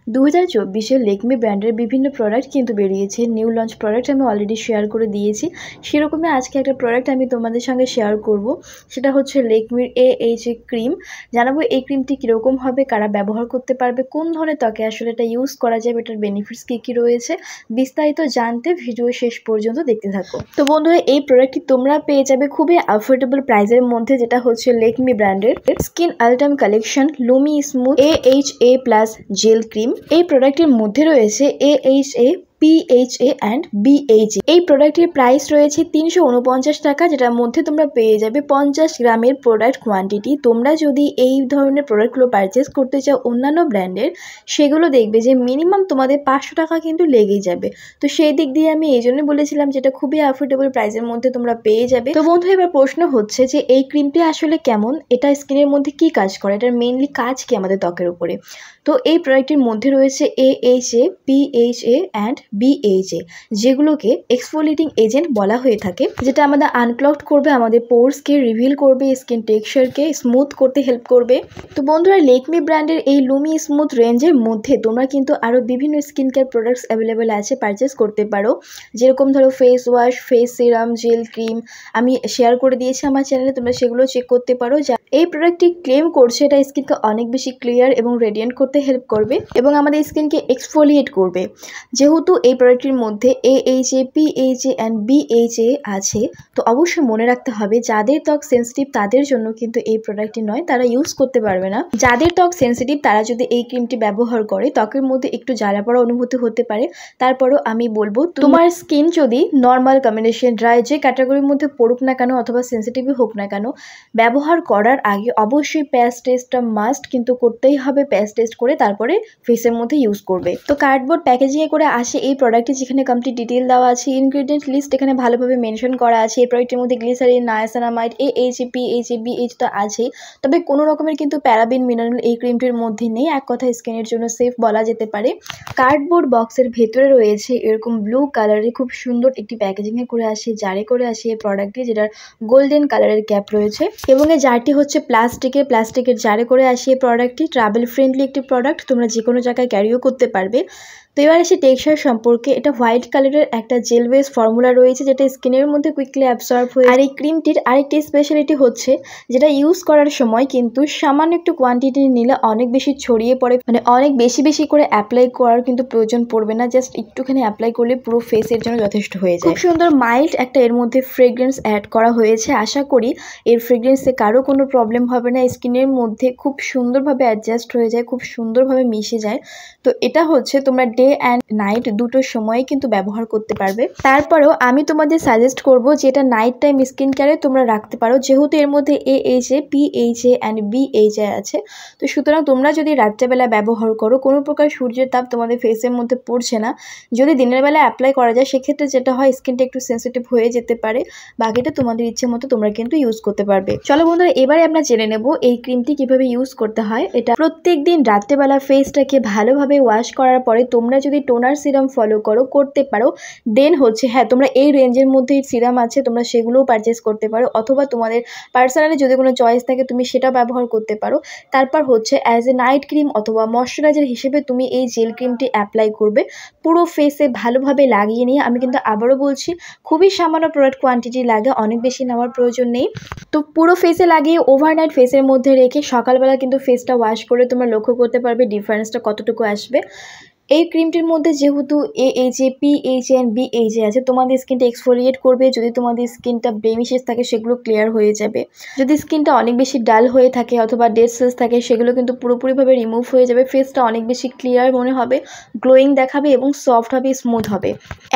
2024 লেকমি ব্র্যান্ডের বিভিন্ন প্রোডাক্ট কিন্তু বেরিয়েছে। নিউ লঞ্চ প্রোডাক্ট আমি অলরেডি শেয়ার করে দিয়েছি। সেরকমই আজকে একটা প্রোডাক্ট আমি তোমাদের সঙ্গে শেয়ার করব, সেটা হচ্ছে লেকমির AHA ক্রিম। জানাবো এই ক্রিমটি কীরকম হবে, কারা ব্যবহার করতে পারবে, কোন ধরনের ত্বকে আসলে এটা ইউজ করা যাবে, এটার বেনিফিটস কী কী রয়েছে, বিস্তারিত জানতে ভিডিও শেষ পর্যন্ত দেখতে থাকো। তো বন্ধুরা, এই প্রোডাক্টটি তোমরা পেয়ে যাবে খুবই অ্যাফোর্ডেবল প্রাইসের মধ্যে, যেটা হচ্ছে লেকমি ব্র্যান্ডের স্কিন আলটাম collection lumi smooth AHA plus gel cream. এই প্রোডাক্টের মধ্যে রয়েছে AHA, PHA অ্যান্ড BHA। এই প্রোডাক্টের প্রাইস রয়েছে 349 টাকা, যেটার মধ্যে তোমরা পেয়ে যাবে 50 গ্রামের প্রোডাক্ট কোয়ান্টিটি। তোমরা যদি এই ধরনের প্রোডাক্টগুলো পারচেস করতে চাও অন্যান্য ব্র্যান্ডের, সেগুলো দেখবে যে মিনিমাম তোমাদের 500 টাকা কিন্তু লেগেই যাবে। তো সেই দিক দিয়ে আমি এই জন্য বলেছিলাম যেটা খুবই অ্যাফোর্ডেবল প্রাইসের মধ্যে তোমরা পেয়ে যাবে। তো বন্ধু, এবার প্রশ্ন হচ্ছে যে এই ক্রিমটি আসলে কেমন, এটা স্কিনের মধ্যে কি কাজ করে, এটার মেইনলি কাজ কি আমাদের ত্বকের উপরে। তো এই প্রোডাক্টের মধ্যে রয়েছে AHA, PHA অ্যান্ড BHA, যেগুলোকে এক্সফোলিয়েটিং এজেন্ট বলা হয়ে থাকে, যেটা আমাদের আনক্লগ করবে, আমাদের পোরসকে রিভিল করবে, স্কিন টেক্সচারকে স্মুথ করতে হেল্প করবে। তো বন্ধুরা, লেকমি ব্র্যান্ডের এই লুমি স্মুথ রেঞ্জের মধ্যে তোমরা কিন্তু আরও বিভিন্ন স্কিন কেয়ার প্রোডাক্টস অ্যাভেলেবেল আছে, পারচেস করতে পারো। যেরকম ধরো face wash, face serum, jail cream আমি শেয়ার করে দিয়েছি আমার চ্যানেলে, তোমরা সেগুলো চেক করতে পারো। এই প্রোডাক্টটি ক্লেম করছে এটা স্কিনকে অনেক বেশি ক্লিয়ার এবং রেডিয়েন্ট করতে হেল্প করবে এবং আমাদের স্কিনকে এক্সফোলিয়েট করবে। যেহেতু এই প্রোডাক্টটির মধ্যে AHA, PHA অ্যান্ড BHA আছে, তো অবশ্যই মনে রাখতে হবে যাদের ত্বক সেন্সিটিভ তাদের জন্য কিন্তু এই প্রোডাক্টটি নয়, তারা ইউজ করতে পারবে না। যাদের ত্বক সেন্সিটিভ তারা যদি এই ক্রিমটি ব্যবহার করে, ত্বকের মধ্যে একটু জ্বালা পড়া অনুভূতি হতে পারে। তারপরও আমি বলবো, তোমার স্কিন যদি নর্মাল, কম্বিনেশন, ড্রাই, যে ক্যাটাগরির মধ্যে পড়ুক না কেন অথবা সেন্সিটিভই হোক না কেন, ব্যবহার করার আগে অবশ্যই প্যাচ টেস্টটা মাস্ট কিন্তু করতেই হবে। প্যাচ টেস্ট করে তারপরে ফেসের মধ্যে ইউজ করবে। তো কার্ডবোর্ড প্যাকেজিংয়ে করে আসে এই প্রোডাক্টটি, যেখানে কমপ্লিট ডিটেল দেওয়া আছে, ইনগ্রিডিয়েন্ট লিস্ট এখানে ভালোভাবে মেনশন করা আছে। এই প্রোডাক্টের মধ্যে glycerin, niacinamide, AHA, PHA, BHA তো আছেই, তবে কোনো রকমের কিন্তু প্যারাবিন মিনারেল এই ক্রিমটির মধ্যে নেই। এক কথা স্কিনের জন্য সেফ বলা যেতে পারে। কার্ডবোর্ড বক্সের ভেতরে রয়েছে এরকম ব্লু কালারের খুব সুন্দর একটি প্যাকেজিংয়ে করে আসে, জারে করে আসে এই প্রোডাক্টটি, যেটার গোল্ডেন কালারের ক্যাপ রয়েছে এবং এই জারটি হচ্ছে প্লাস্টিকের জারে করে আসে এই প্রোডাক্টটি। ট্রাভেল ফ্রেন্ডলি একটি প্রোডাক্ট, তোমরা যে কোনো জায়গায় ক্যারিও করতে পারবে। তো এবার এসে টেক্সচার সম্পর্কে, এটা হোয়াইট কালারের একটা জেল বেস ফর্মুলা রয়েছে, যেটা স্কিনের মধ্যে কুইকলি অ্যাবসর্ব হয়ে। আর এই ক্রিমটির আরেকটি স্পেশালিটি হচ্ছে যেটা ইউজ করার সময় কিন্তু সামান্য একটু কোয়ান্টিটি নিলে অনেক বেশি ছড়িয়ে পড়ে, মানে অনেক বেশি করে অ্যাপ্লাই করার কিন্তু প্রয়োজন পড়বে না। জাস্ট একটুখানি অ্যাপ্লাই করলে পুরো ফেসের জন্য যথেষ্ট হয়ে যায়। খুব সুন্দর মাইল্ড একটা এর মধ্যে ফ্রেগ্রেন্স অ্যাড করা হয়েছে। আশা করি এর ফ্রেগ্রেন্সে কারো কোনো প্রবলেম হবে না, স্কিনের মধ্যে খুব সুন্দরভাবে অ্যাডজাস্ট হয়ে যায়, খুব সুন্দরভাবে মিশে যায়। তো এটা হচ্ছে তোমরা ডে অ্যান্ড নাইট দুটো সময় কিন্তু ব্যবহার করতে পারবে। তারপরেও আমি তোমাদের সাজেস্ট করব যে এটা নাইট টাইম স্কিন কেয়ারে তোমরা রাখতে পারো, যেহেতু এর মধ্যে AHA, PHA অ্যান্ড BHA আছে। তো সুতরাং তোমরা যদি রাত্রেবেলা ব্যবহার করো, কোনো প্রকার সূর্যের তাপ তোমাদের ফেসের মধ্যে পড়ছে না, যদি দিনের বেলা অ্যাপ্লাই করা যায়, সেক্ষেত্রে যেটা হয় স্কিনটা একটু সেন্সিটিভ হয়ে যেতে পারে। বাকিটা তোমাদের ইচ্ছে মতো তোমরা কিন্তু ইউজ করতে পারবে। চলো বন্ধুরা, এবারে আমরা জেনে নেব এই ক্রিমটি কিভাবে ইউজ করতে হয়। এটা প্রত্যেক দিন রাত্রেবেলা ফেসটাকে ভালোভাবে ওয়াশ করার পরে তোমরা যদি টোনার সিরাম ফলো করতে পারো, দেন হচ্ছে হ্যাঁ, তোমরা এই রেঞ্জের মধ্যে সিরাম আছে, তোমরা সেগুলোও পারচেস করতে পারো, অথবা তোমাদের পার্সোনালি যদি কোনো চয়েস থাকে তুমি সেটা ব্যবহার করতে পারো। তারপর হচ্ছে অ্যাজ এ নাইট ক্রিম অথবা ময়শ্চারাইজার হিসেবে তুমি এই জেল ক্রিমটি অ্যাপ্লাই করবে পুরো ফেসে ভালোভাবে লাগিয়ে নিয়ে। আমি কিন্তু আবারও বলছি, খুবই সামান্য প্রোডাক্ট কোয়ান্টিটি লাগে, অনেক বেশি নেওয়ার প্রয়োজন নেই। তো পুরো ফেসে লাগিয়ে ওভারনাইট ফেসের মধ্যে রেখে সকালবেলা কিন্তু ফেসটা ওয়াশ করে তোমরা লক্ষ্য করতে পারবে ডিফারেন্সটা কতটুকু আসবে। এই ক্রিমটির মধ্যে যেহেতু AHA, PHA অ্যান্ড BHA আছে, তোমাদের স্কিনটা এক্সফোলিয়েট করবে। যদি তোমাদের স্কিনটা ব্লেমিশেস থাকে সেগুলো ক্লিয়ার হয়ে যাবে। যদি স্কিনটা অনেক বেশি ডাল হয়ে থাকে অথবা ডেড সেলস থাকে, সেগুলো কিন্তু পুরোপুরিভাবে রিমুভ হয়ে যাবে। ফেসটা অনেক বেশি ক্লিয়ার মনে হবে, গ্লোয়িং দেখাবে এবং সফট হবে, স্মুথ হবে।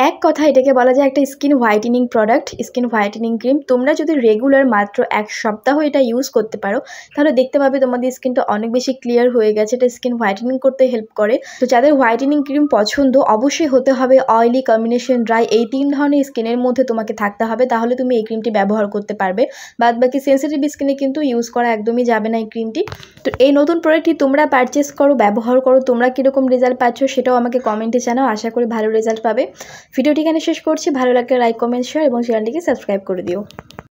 এক কথা এটাকে বলা যায় একটা skin whitening product, skin whitening cream. তোমরা যদি রেগুলার মাত্র 1 সপ্তাহ এটা ইউজ করতে পারো, তাহলে দেখতে পাবে তোমাদের স্কিনটা অনেক বেশি ক্লিয়ার হয়ে গেছে। এটা স্কিন হোয়াইটেনিং করতে হেল্প করে। তো যাদের হোয়াইটেনিং ক্রিম পছন্দ, অবশ্যই হতে হবে অয়েলি, কম্বিনেশন, ড্রাই, এই 3 ধরনের স্কিনের মধ্যে তোমাকে থাকতে হবে, তাহলে তুমি এই ক্রিমটি ব্যবহার করতে পারবে। বাদ বাকি সেন্সিটিভ স্কিনে কিন্তু ইউজ করা একদমই যাবে না এই ক্রিমটি। তো এই নতুন প্রোডাক্টটি তোমরা পারচেস করো, ব্যবহার করো, তোমরা কীরকম রেজাল্ট পাচ্ছ সেটাও আমাকে কমেন্টে জানাও। আশা করি ভালো রেজাল্ট পাবে। ভিডিওটি এখানে শেষ করছি। ভালো লাগলে লাইক, কমেন্ট, শেয়ার এবং চ্যানেলটিকে সাবস্ক্রাইব করে দিও।